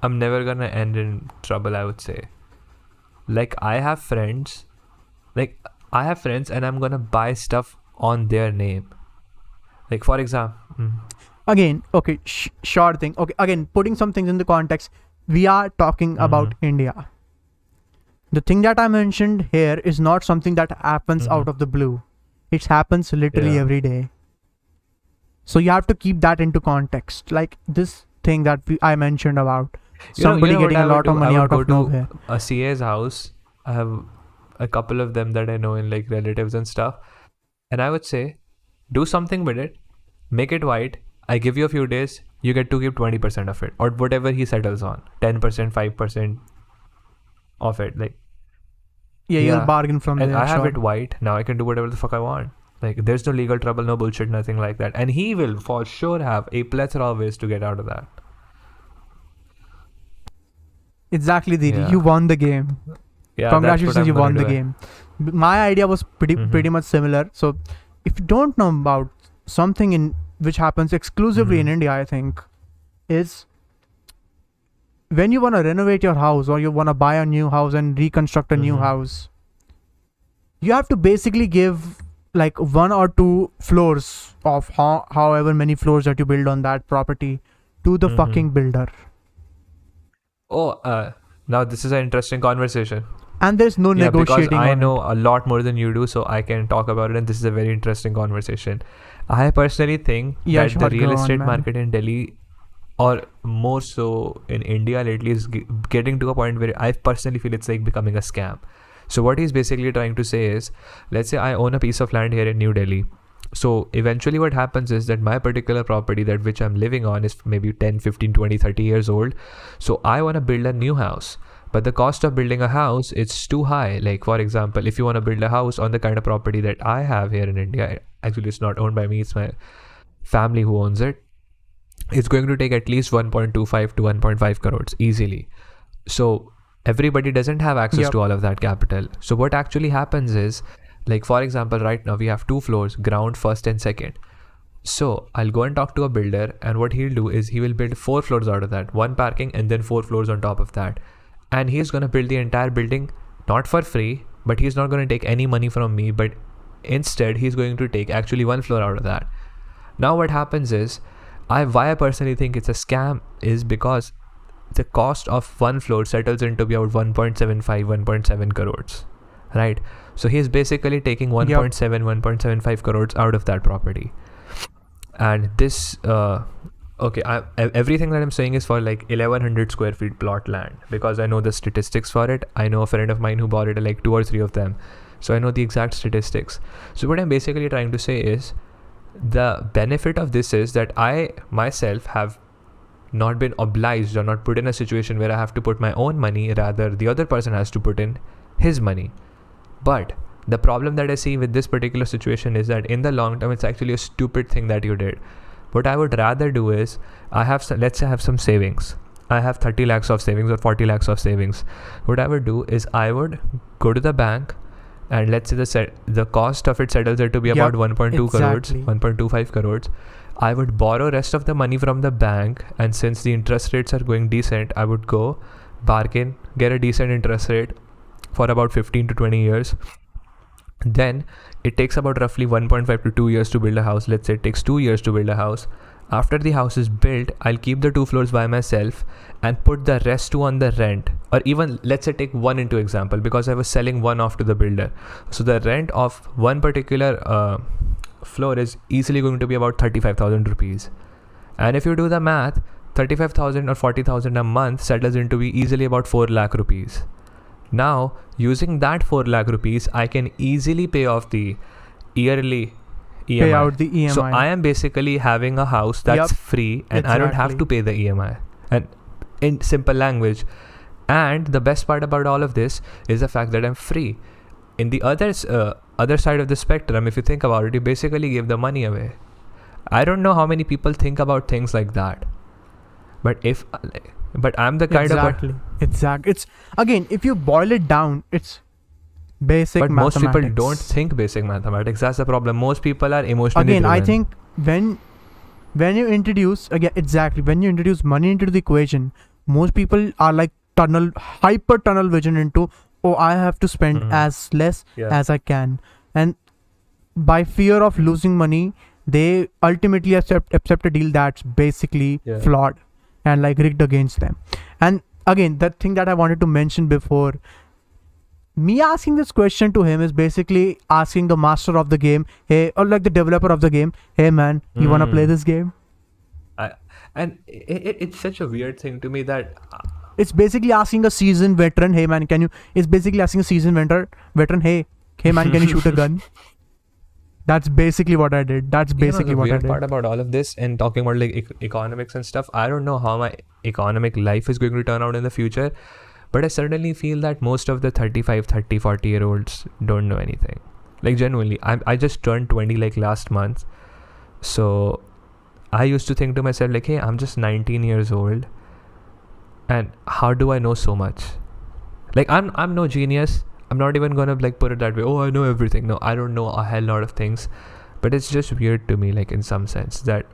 I'm never gonna end in trouble, I would say. Like, I have friends and I'm gonna buy stuff on their name. Like, for example, again, okay, sure thing. Okay, again, putting some things in the context, we are talking about India. The thing that I mentioned here is not something that happens out of the blue. It happens literally every day. So you have to keep that into context. Like this thing that I mentioned about somebody getting a lot of money out of nowhere. A CA's house. I have a couple of them that I know in like relatives and stuff. And I would say, do something with it. make it white. I give you a few days. You get to keep 20% of it, or whatever he settles on, 10%, 5% of it. Like, you'll bargain from and there. I have it white. Now I can do whatever the fuck I want. Like, there's no legal trouble, no bullshit, nothing like that. And he will for sure have a plethora of ways to get out of that. Exactly, Didi. You won the game. Yeah, congratulations, you won the game. My idea was pretty much similar. So if you don't know about something in which happens exclusively in India, I think, is when you want to renovate your house or you want to buy a new house and reconstruct a new house, you have to basically give like 1 or 2 floors of however many floors that you build on that property to the fucking builder. Now this is an interesting conversation. And there's no negotiating. Because I know a lot more than you do, so I can talk about it, and this is a very interesting conversation. I personally think that the real estate market in Delhi, or more so in India lately, is getting to a point where I personally feel it's like becoming a scam. So what he's basically trying to say is, let's say I own a piece of land here in New Delhi. So eventually what happens is that my particular property that which I'm living on is maybe 10, 15, 20, 30 years old. So I want to build a new house. But the cost of building a house, it's too high. Like, for example, if you want to build a house on the kind of property that I have here in India, actually it's not owned by me, it's my family who owns it. It's going to take at least 1.25 to 1.5 crores easily. So everybody doesn't have access to all of that capital. So what actually happens is, like, for example, right now we have 2 floors, ground, first and second. So I'll go and talk to a builder, and what he'll do is he will build 4 floors out of that, 1 parking and then 4 floors on top of that. And he's going to build the entire building, not for free, but he's not going to take any money from me, but instead he's going to take actually 1 floor out of that. Now what happens is, why I personally think it's a scam is because the cost of 1 floor settles into about 1.75, 1.7 crores, right? So he's basically taking 1.75 crores out of that property. And this, everything that I'm saying is for like 1100 square feet plot land, because I know the statistics for it. I know a friend of mine who bought it, like 2 or 3 of them. So I know the exact statistics. So what I'm basically trying to say is, the benefit of this is that I myself have not been obliged or not put in a situation where I have to put my own money, rather the other person has to put in his money. But the problem that I see with this particular situation is that in the long term, it's actually a stupid thing that you did. What I would rather do is, let's say I have some savings. I have 30 lakhs of savings or 40 lakhs of savings. What I would do is I would go to the bank, and let's say the cost of it settles it to be about 1.2 crores, 1.25 crores. I would borrow rest of the money from the bank, and since the interest rates are going decent, I would go bargain, get a decent interest rate for about 15 to 20 years. Then it takes about roughly 1.5 to 2 years to build a house. Let's say it takes 2 years to build a house. After the house is built, I'll keep the 2 floors by myself and put the rest 2 on the rent. Or even, let's say, take 1 into example, because I was selling 1 off to the builder. So the rent of 1 particular floor is easily going to be about 35,000 rupees. And if you do the math, 35,000 or 40,000 a month settles into be easily about 4 lakh rupees. Now, using that 4 lakh rupees, I can easily pay off the yearly EMI. Pay out the EMI. So I am basically having a house that's free, and I don't have to pay the EMI. And in simple language. And the best part about all of this is the fact that I'm free. In the other side of the spectrum, if you think about it, you basically give the money away. I don't know how many people think about things like that. But I'm the kind of... Exactly. It's, again, if you boil it down, it's basic mathematics. But most people don't think basic mathematics. That's the problem. Most people are emotionally driven. I think when you introduce money into the equation, most people are like hyper tunnel vision into, I have to spend as less as I can. And by fear of losing money, they ultimately accept a deal that's basically flawed and like rigged against them. And again, the thing that I wanted to mention before, me asking this question to him is basically asking the master of the game, hey, or like the developer of the game, hey man, you want to play this game? And it's such a weird thing to me that... It's basically asking a seasoned veteran, hey man, it's basically asking a seasoned veteran, hey man, can you shoot a gun? That's basically what I did. That's basically the what I weird did. part about all of this and talking about like economics and stuff, I don't know how my economic life is going to turn out in the future, but I certainly feel that most of the 35, 30, 40-year-olds don't know anything. Like genuinely, I just turned 20 like last month. So I used to think to myself like, hey, I'm just 19 years old. And how do I know so much? Like I'm no genius. I'm not even gonna like put it that way. Oh, I know everything. No, I don't know a hell lot of things. But it's just weird to me, like in some sense, that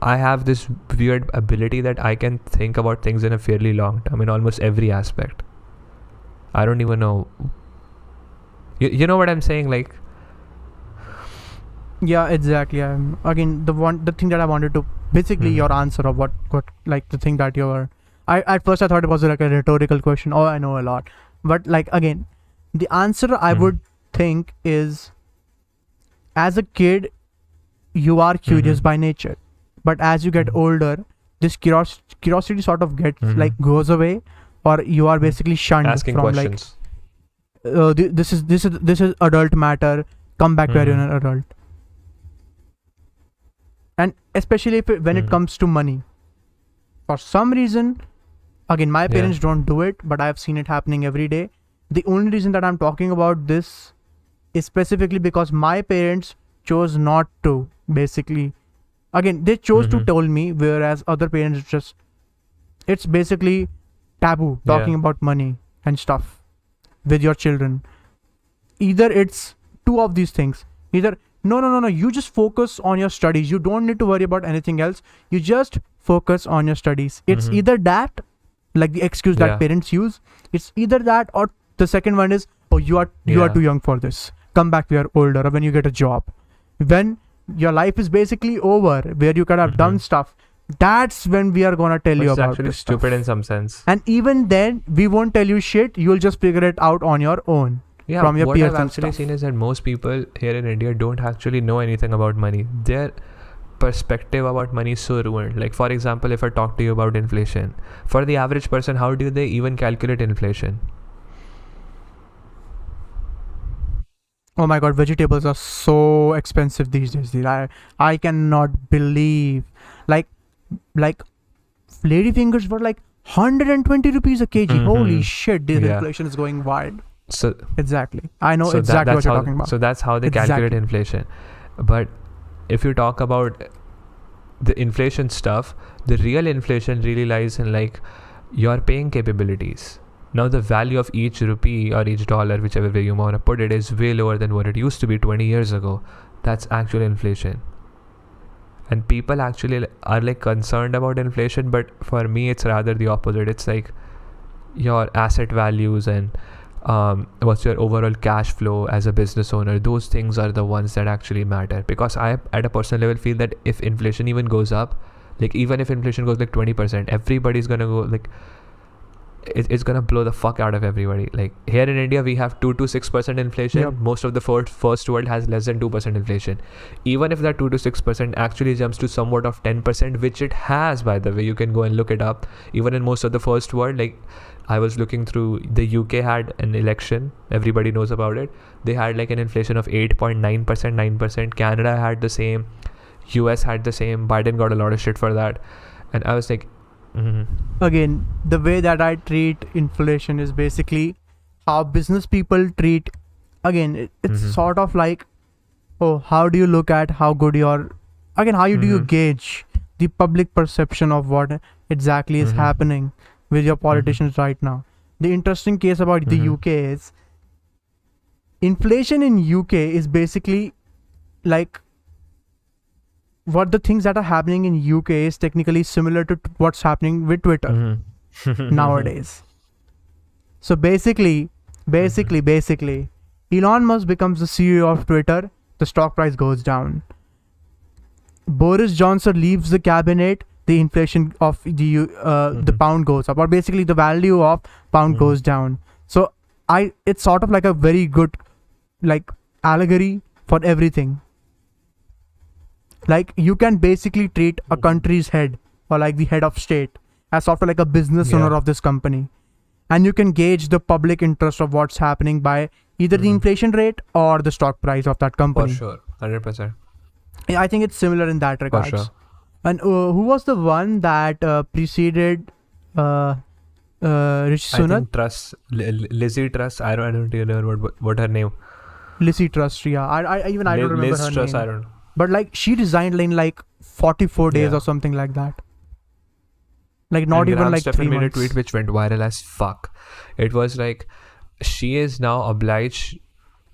I have this weird ability that I can think about things in a fairly long term in almost every aspect. I don't even know. You know what I'm saying? Like, Yeah, exactly. Again, the thing that I wanted to basically your answer of what like the thing that you're. At first I thought it was like a rhetorical question. Oh, I know a lot, but like again, the answer I would think is, as a kid, you are curious by nature, but as you get older, this curiosity sort of gets like goes away, or you are basically shunned asking from questions. like this is adult matter. Come back where you're an adult. And especially when it comes to money, for some reason, again, my parents don't do it, but I've seen it happening every day. The only reason that I'm talking about this is specifically because my parents chose not to, basically. Again, they chose to tell me, whereas other parents just, it's basically taboo talking about money and stuff with your children. Either it's two of these things. Either, no, you just focus on your studies. You don't need to worry about anything else. You just focus on your studies. It's either that, like the excuse that parents use. It's either that, or the second one is, oh, you are too young for this. Come back when you're older, or when you get a job. When your life is basically over, where you could have done stuff, that's when we are gonna tell you about actually this stupid stuff. in some sense. And even then, we won't tell you shit. You'll just figure it out on your own. Yeah, from your what peers I've and actually stuff. seen is that most people here in India don't actually know anything about money. Their perspective about money is so ruined. Like, for example, if I talk to you about inflation, for the average person, how do they even calculate inflation? Oh my god, vegetables are so expensive these days, dude. I cannot believe, like ladyfingers were like 120 rupees a kg. Holy shit, this inflation is going wild. So exactly, I know exactly what you're talking about. So that's how they calculate inflation. But if you talk about the inflation stuff, the real inflation really lies in like your paying capabilities. Now the value of each rupee or each dollar, whichever way you want to put it, is way lower than what it used to be 20 years ago. That's actual inflation. And people actually are like concerned about inflation, but for me it's rather the opposite. It's like your asset values and what's your overall cash flow as a business owner. Those things are the ones that actually matter, because I at a personal level feel that if inflation even goes up, like even if inflation goes like 20%, everybody's gonna go like it's gonna blow the fuck out of everybody. Like here in India we have 2 to 6% inflation. Most of the first world has less than 2% inflation. Even if that 2 to 6% actually jumps to somewhat of 10%, which it has, by the way, you can go and look it up. Even in most of the first world, like I was looking through, the UK had an election, everybody knows about it. They had like an inflation of 8.9%, 9%. Canada had the same, US had the same. Biden got a lot of shit for that. And I was like, again, the way that I treat inflation is basically how business people treat. Again, it's sort of like, oh, how do you look at how good your, again, how do you gauge the public perception of what exactly is happening with your politicians right now. The interesting case about the UK is inflation in UK is basically like what the things that are happening in UK is technically similar to what's happening with Twitter nowadays. So basically, Elon Musk becomes the CEO of Twitter, the stock price goes down. Boris Johnson leaves the cabinet, the inflation of the pound goes up, or basically the value of pound goes down. So it's sort of like a very good like allegory for everything. Like you can basically treat a country's head, or like the head of state, as sort of like a business owner of this company, and you can gauge the public interest of what's happening by either the inflation rate or the stock price of that company. For sure. 100%. Yeah, I think it's similar in that For regards. sure. And who was the one that preceded Rishi I Sunak? think Truss, Lizzie Truss. I don't really know what her name. Lizzie Truss. Yeah, I don't remember Liz her Truss. name. I don't know. But like she resigned in like 44 days Yeah. or something like that. Like not And even Graham like Stephan 3 made months. a tweet which went viral as fuck. It was like, she is now obliged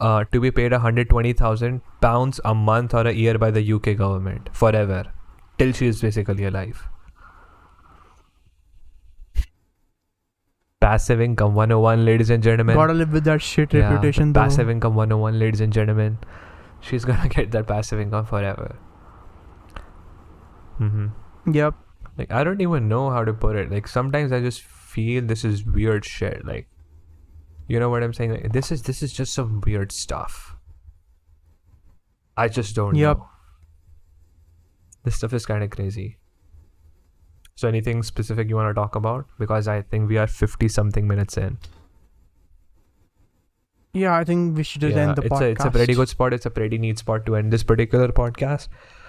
to be paid £120,000 a month or a year by the UK government forever, till she is basically alive. Passive income 101, ladies and gentlemen. Gotta live with that shit Yeah, reputation but though. passive income 101, ladies and gentlemen. She's gonna get that passive income forever. Yep. Like, I don't even know how to put it. Like, sometimes I just feel this is weird shit. Like, you know what I'm saying? Like, this is just some weird stuff. I just don't Yep. know. This stuff is kind of crazy. So anything specific you want to talk about? Because I think we are 50 something minutes in. Yeah, I think we should just end the podcast. It's a pretty good spot. It's a pretty neat spot to end this particular podcast,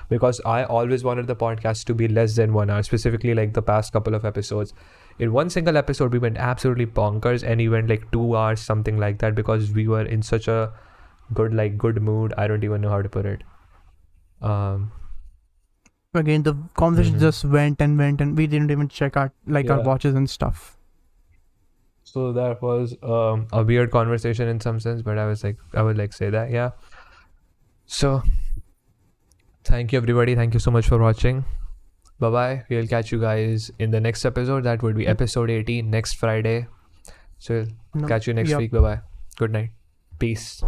because I always wanted the podcast to be less than 1 hour, specifically like the past couple of episodes. In one single episode, we went absolutely bonkers, and we went like 2 hours, something like that, because we were in such a good mood. I don't even know how to put it. Again, the conversation just went and we didn't even check our our watches and stuff. So that was a weird conversation in some sense, but I would say that, yeah. So thank you everybody. Thank you so much for watching. Bye bye. We'll catch you guys in the next episode. That would be episode 80 next Friday. So catch you next week. Bye bye. Good night. Peace.